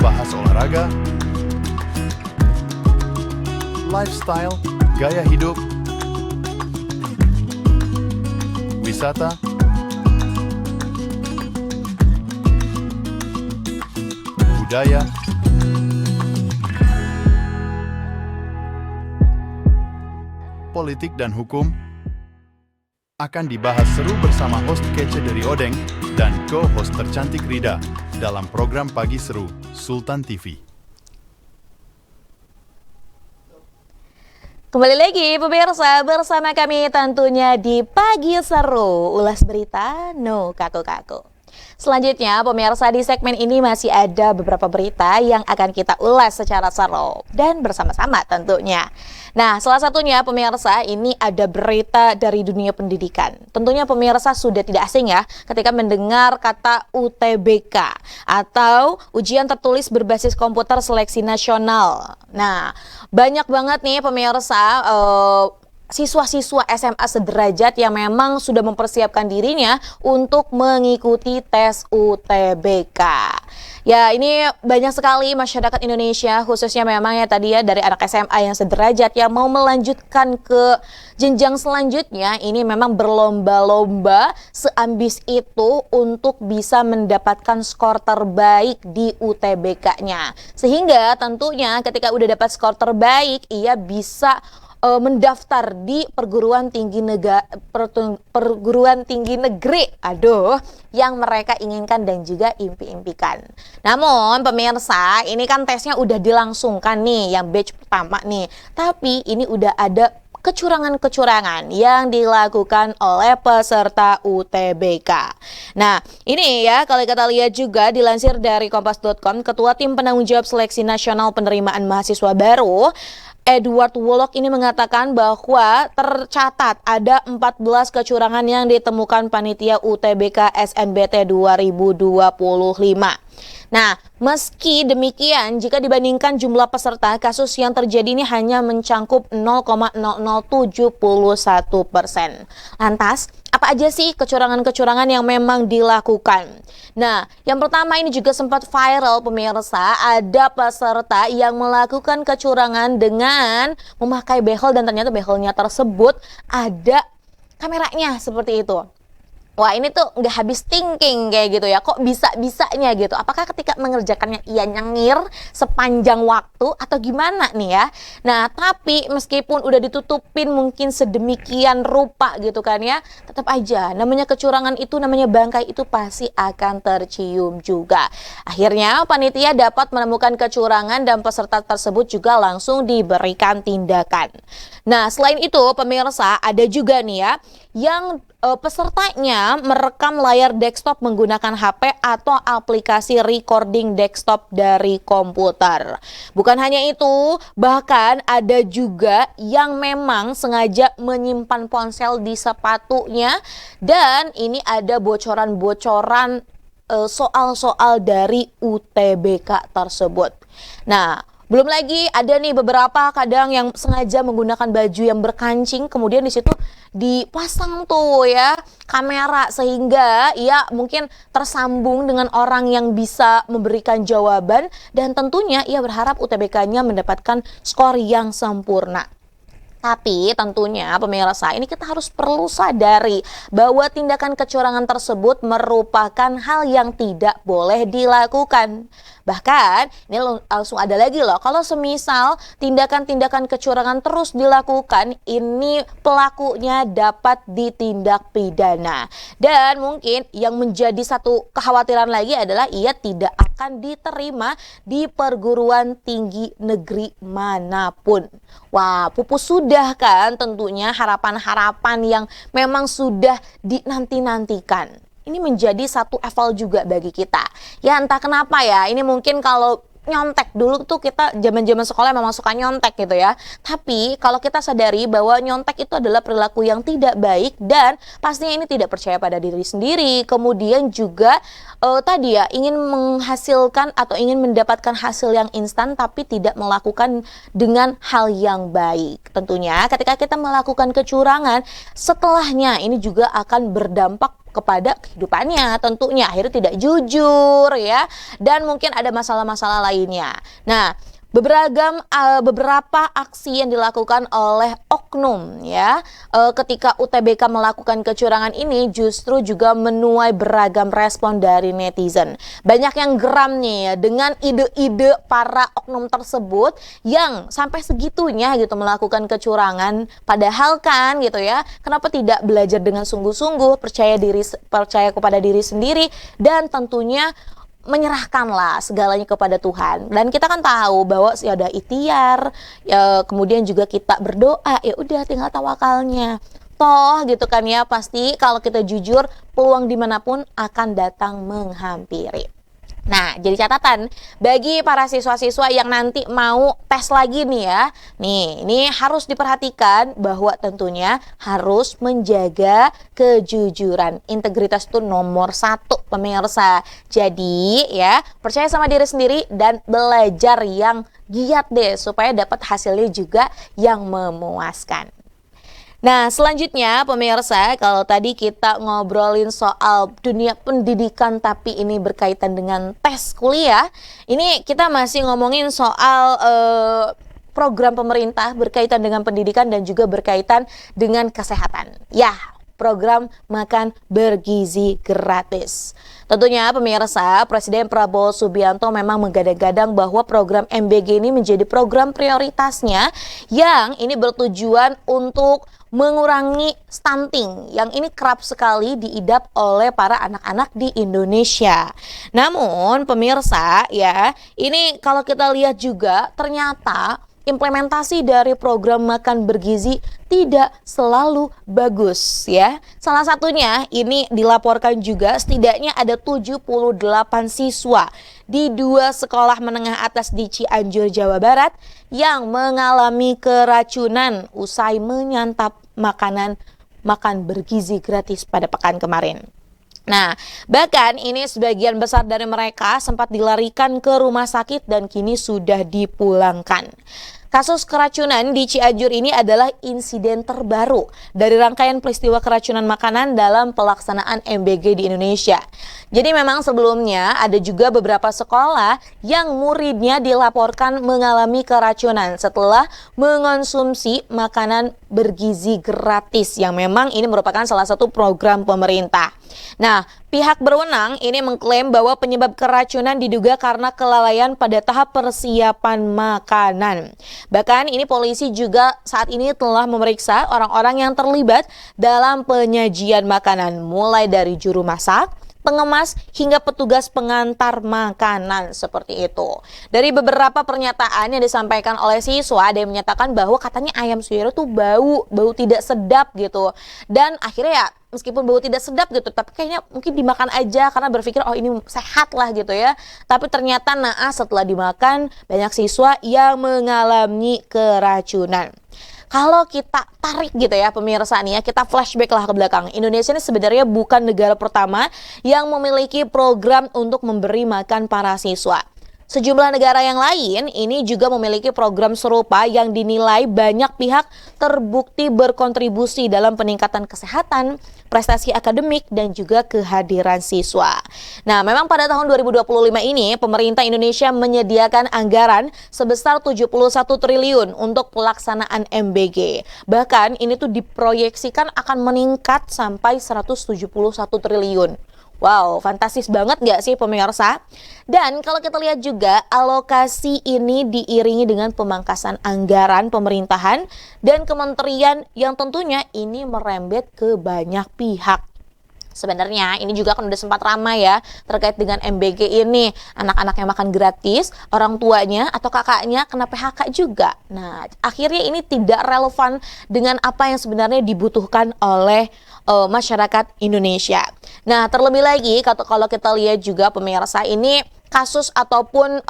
bahas olahraga, lifestyle, gaya hidup, wisata, budaya, politik dan hukum akan dibahas seru bersama host kece dari Odeng dan co-host tercantik Rida dalam program Pagi Seru Sultan TV. Kembali lagi pemirsa bersama kami tentunya di Pagi Seru, ulas berita no kaku-kaku. Selanjutnya pemirsa, di segmen ini masih ada beberapa berita yang akan kita ulas secara seru dan bersama-sama tentunya. Nah, salah satunya pemirsa, ini ada berita dari dunia pendidikan. Tentunya pemirsa sudah tidak asing ya ketika mendengar kata UTBK atau ujian tertulis berbasis komputer seleksi nasional. Nah, banyak banget nih pemirsa siswa-siswa SMA sederajat yang memang sudah mempersiapkan dirinya untuk mengikuti tes UTBK. Ya, ini banyak sekali masyarakat Indonesia, khususnya memang ya tadi ya dari anak SMA yang sederajat yang mau melanjutkan ke jenjang selanjutnya, ini memang berlomba-lomba seambis itu untuk bisa mendapatkan skor terbaik di UTBK-nya. Sehingga tentunya ketika udah dapat skor terbaik, ia bisa mendaftar di perguruan tinggi negeri yang mereka inginkan dan juga impi-impikan. Namun pemirsa, ini kan tesnya udah dilangsungkan nih yang batch pertama nih, tapi ini udah ada kecurangan-kecurangan yang dilakukan oleh peserta UTBK. Nah, ini ya kalau kita lihat juga dilansir dari kompas.com, Ketua Tim Penanggung Jawab Seleksi Nasional Penerimaan Mahasiswa Baru Edward Wolok ini mengatakan bahwa tercatat ada 14 kecurangan yang ditemukan panitia UTBK SNBT 2025. Nah, meski demikian, jika dibandingkan jumlah peserta, kasus yang terjadi ini hanya mencangkup 0,0071%. Lantas, apa aja sih kecurangan-kecurangan yang memang dilakukan? Nah, yang pertama ini juga sempat viral pemirsa, ada peserta yang melakukan kecurangan dengan memakai behel dan ternyata behelnya tersebut ada kameranya seperti itu. Wah, ini tuh nggak habis thinking kayak gitu ya, kok bisa-bisanya gitu. Apakah ketika mengerjakannya ia nyengir sepanjang waktu atau gimana nih ya? Nah, tapi meskipun udah ditutupin mungkin sedemikian rupa gitu kan ya, tetap aja namanya kecurangan itu, namanya bangkai itu pasti akan tercium juga. Akhirnya panitia dapat menemukan kecurangan dan peserta tersebut juga langsung diberikan tindakan. Nah, selain itu pemirsa, ada juga nih ya yang pesertanya merekam layar desktop menggunakan HP atau aplikasi recording desktop dari komputer. Bukan hanya itu, bahkan ada juga yang memang sengaja menyimpan ponsel di sepatunya dan ini ada bocoran-bocoran soal-soal dari UTBK tersebut. Nah, belum lagi ada nih beberapa kadang yang sengaja menggunakan baju yang berkancing, kemudian di situ dipasang tuh ya kamera sehingga ia mungkin tersambung dengan orang yang bisa memberikan jawaban dan tentunya ia berharap UTBK-nya mendapatkan skor yang sempurna. Tapi tentunya pemirsa, ini kita harus perlu sadari bahwa tindakan kecurangan tersebut merupakan hal yang tidak boleh dilakukan. Bahkan ini langsung ada lagi loh, kalau semisal tindakan-tindakan kecurangan terus dilakukan, ini pelakunya dapat ditindak pidana. Dan mungkin yang menjadi satu kekhawatiran lagi adalah ia tidak akan diterima di perguruan tinggi negeri manapun. Wah, pupus sudah kan tentunya harapan-harapan yang memang sudah dinanti-nantikan. Ini menjadi satu eval juga bagi kita. Ya entah kenapa ya, ini mungkin kalau nyontek dulu tuh kita zaman-zaman sekolah memang suka nyontek gitu ya. Tapi kalau kita sadari bahwa nyontek itu adalah perilaku yang tidak baik dan pastinya ini tidak percaya pada diri sendiri. Kemudian juga tadi ya, ingin menghasilkan atau ingin mendapatkan hasil yang instan tapi tidak melakukan dengan hal yang baik. Tentunya ketika kita melakukan kecurangan, setelahnya ini juga akan berdampak kepada kehidupannya, tentunya akhirnya tidak jujur ya, dan mungkin ada masalah-masalah lainnya. Nah, beberapa aksi yang dilakukan oleh oknum ya ketika UTBK melakukan kecurangan ini justru juga menuai beragam respon dari netizen. Banyak yang geram nih ya dengan ide-ide para oknum tersebut yang sampai segitunya gitu melakukan kecurangan, padahal kan gitu ya, kenapa tidak belajar dengan sungguh-sungguh, percaya kepada diri sendiri, dan tentunya menyerahkanlah segalanya kepada Tuhan. Dan kita kan tahu bahwa ya ada ikhtiar, ya, kemudian juga kita berdoa, ya udah tinggal tawakalnya. Toh gitu kan ya, pasti kalau kita jujur, peluang dimanapun akan datang menghampiri. Nah, jadi catatan bagi para siswa-siswa yang nanti mau tes lagi nih ya. Nih, ini harus diperhatikan bahwa tentunya harus menjaga kejujuran. Integritas itu nomor 1, pemirsa. Jadi ya, percaya sama diri sendiri dan belajar yang giat deh supaya dapat hasilnya juga yang memuaskan. Nah, selanjutnya pemirsa, kalau tadi kita ngobrolin soal dunia pendidikan tapi ini berkaitan dengan tes kuliah, ini kita masih ngomongin soal program pemerintah berkaitan dengan pendidikan dan juga berkaitan dengan kesehatan. Ya, program makan bergizi gratis. Tentunya pemirsa, Presiden Prabowo Subianto memang menggadang-gadang bahwa program MBG ini menjadi program prioritasnya yang ini bertujuan untuk mengurangi stunting yang ini kerap sekali diidap oleh para anak-anak di Indonesia. Namun pemirsa ya, ini kalau kita lihat juga ternyata implementasi dari program makan bergizi tidak selalu bagus ya. Salah satunya ini dilaporkan juga setidaknya ada 78 siswa di 2 sekolah menengah atas di Cianjur, Jawa Barat yang mengalami keracunan usai menyantap makanan makan bergizi gratis pada pekan kemarin. Nah, bahkan ini sebagian besar dari mereka sempat dilarikan ke rumah sakit dan kini sudah dipulangkan. Kasus keracunan di Cianjur ini adalah insiden terbaru dari rangkaian peristiwa keracunan makanan dalam pelaksanaan MBG di Indonesia. Jadi memang sebelumnya ada juga beberapa sekolah yang muridnya dilaporkan mengalami keracunan setelah mengonsumsi makanan bergizi gratis yang memang ini merupakan salah satu program pemerintah. Nah, pihak berwenang ini mengklaim bahwa penyebab keracunan diduga karena kelalaian pada tahap persiapan makanan. Bahkan ini polisi juga saat ini telah memeriksa orang-orang yang terlibat dalam penyajian makanan, mulai dari juru masak, pengemas, hingga petugas pengantar makanan seperti itu. Dari beberapa pernyataan yang disampaikan oleh siswa, ada yang menyatakan bahwa katanya ayam suwiro tuh bau tidak sedap gitu. Dan akhirnya ya meskipun bau tidak sedap gitu, tapi kayaknya mungkin dimakan aja karena berpikir oh ini sehat lah gitu ya. Tapi ternyata naas setelah dimakan banyak siswa yang mengalami keracunan. Kalau kita tarik gitu ya pemirsa nih ya, kita flashback lah ke belakang. Indonesia ini sebenarnya bukan negara pertama yang memiliki program untuk memberi makan para siswa. Sejumlah negara yang lain ini juga memiliki program serupa yang dinilai banyak pihak terbukti berkontribusi dalam peningkatan kesehatan, prestasi akademik, dan juga kehadiran siswa. Nah, memang pada tahun 2025 ini pemerintah Indonesia menyediakan anggaran sebesar 71 triliun untuk pelaksanaan MBG. Bahkan ini tuh diproyeksikan akan meningkat sampai 171 triliun. Wow, fantastis banget gak sih pemirsa? Dan kalau kita lihat juga alokasi ini diiringi dengan pemangkasan anggaran pemerintahan dan kementerian yang tentunya ini merembet ke banyak pihak. Sebenarnya ini juga kan udah sempat ramai ya terkait dengan MBG ini. Anak-anaknya makan gratis, orang tuanya atau kakaknya kena PHK juga. Nah, akhirnya ini tidak relevan dengan apa yang sebenarnya dibutuhkan oleh masyarakat Indonesia. Nah, terlebih lagi kalau kita lihat juga pemirsa ini kasus ataupun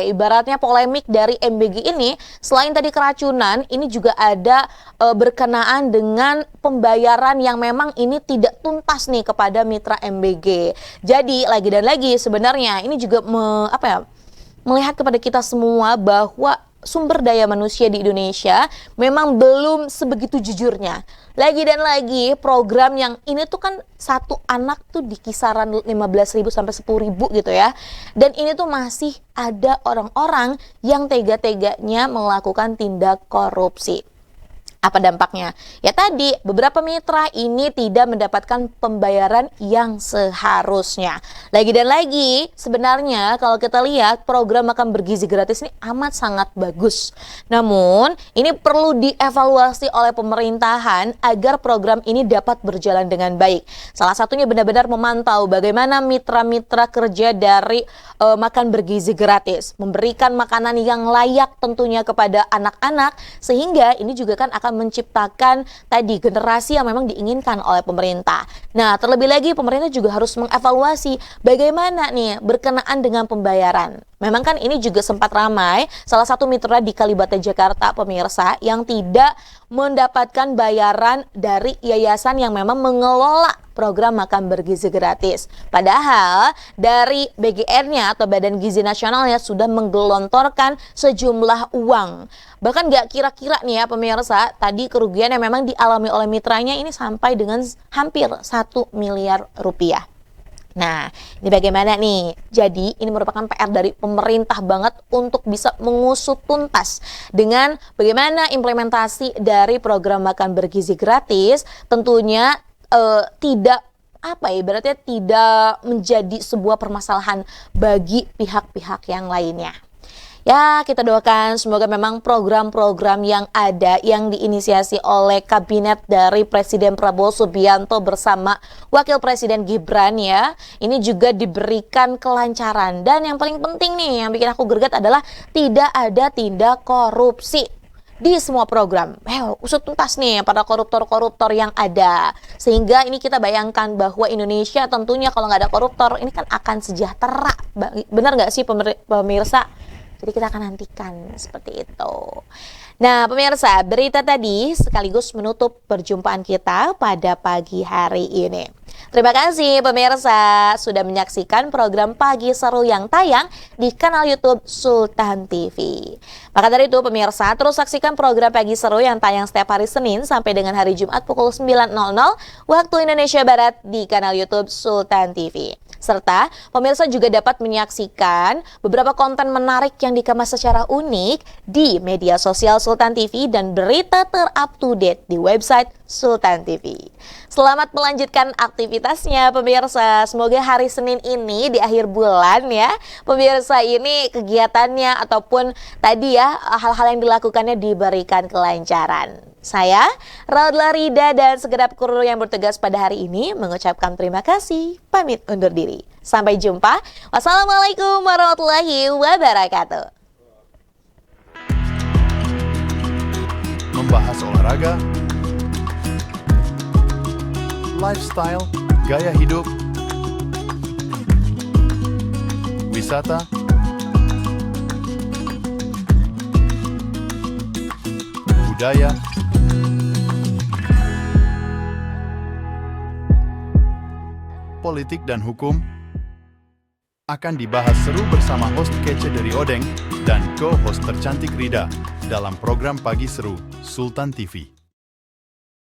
ibaratnya polemik dari MBG ini, selain tadi keracunan, ini juga ada berkenaan dengan pembayaran yang memang ini tidak tuntas nih kepada mitra MBG. Jadi lagi dan lagi sebenarnya ini juga melihat kepada kita semua bahwa sumber daya manusia di Indonesia memang belum sebegitu jujurnya. Lagi dan lagi program yang ini tuh kan satu anak tuh di kisaran 15.000 sampai 10.000 gitu ya. Dan ini tuh masih ada orang-orang yang tega-teganya melakukan tindak korupsi. Apa dampaknya? Ya tadi, beberapa mitra ini tidak mendapatkan pembayaran yang seharusnya. Lagi dan lagi, sebenarnya kalau kita lihat program makan bergizi gratis ini amat sangat bagus. Namun, ini perlu dievaluasi oleh pemerintahan agar program ini dapat berjalan dengan baik. Salah satunya benar-benar memantau bagaimana mitra-mitra kerja dari makan bergizi gratis. Memberikan makanan yang layak tentunya kepada anak-anak, sehingga ini juga kan akan menciptakan tadi generasi yang memang diinginkan oleh pemerintah. Nah, terlebih lagi pemerintah juga harus mengevaluasi bagaimana nih berkenaan dengan pembayaran. Memang kan ini juga sempat ramai, salah satu mitra di Kalibata Jakarta pemirsa yang tidak mendapatkan bayaran dari yayasan yang memang mengelola program makan bergizi gratis. Padahal dari BGN-nya atau Badan Gizi Nasionalnya sudah menggelontorkan sejumlah uang. Bahkan gak kira-kira nih ya pemirsa, tadi kerugian yang memang dialami oleh mitranya ini sampai dengan hampir 1 miliar rupiah. Nah, ini bagaimana nih? Jadi, ini merupakan PR dari pemerintah banget untuk bisa mengusut tuntas dengan bagaimana implementasi dari program makan bergizi gratis. Tentunya tidak ibaratnya tidak menjadi sebuah permasalahan bagi pihak-pihak yang lainnya. Ya, kita doakan semoga memang program-program yang ada yang diinisiasi oleh kabinet dari Presiden Prabowo Subianto bersama Wakil Presiden Gibran ya, ini juga diberikan kelancaran. Dan yang paling penting nih, yang bikin aku greget adalah tidak ada tindak korupsi di semua program. Usut tuntas nih pada koruptor-koruptor yang ada. Sehingga ini kita bayangkan bahwa Indonesia tentunya kalau nggak ada koruptor, ini kan akan sejahtera. Benar nggak sih pemirsa? Jadi kita akan nantikan seperti itu. Nah pemirsa, berita tadi sekaligus menutup perjumpaan kita pada pagi hari ini. Terima kasih pemirsa sudah menyaksikan program Pagi Seru yang tayang di kanal YouTube Sultan TV. Maka dari itu pemirsa, terus saksikan program Pagi Seru yang tayang setiap hari Senin sampai dengan hari Jumat pukul 9.00 waktu Indonesia Barat di kanal YouTube Sultan TV. Serta pemirsa juga dapat menyaksikan beberapa konten menarik yang dikemas secara unik di media sosial Sultan TV dan berita terupdate di website Sultan TV. Selamat melanjutkan aktivitasnya pemirsa. Semoga hari Senin ini di akhir bulan ya, pemirsa ini kegiatannya ataupun tadi ya hal-hal yang dilakukannya diberikan kelancaran. Saya, Raudla Rida dan segenap kru yang bertugas pada hari ini mengucapkan terima kasih, pamit undur diri. Sampai jumpa. Wassalamualaikum warahmatullahi wabarakatuh. Membahas olahraga, lifestyle, gaya hidup, wisata, budaya, politik dan hukum akan dibahas seru bersama host kece dari Odeng dan co-host tercantik Rida dalam program Pagi Seru Sultan TV.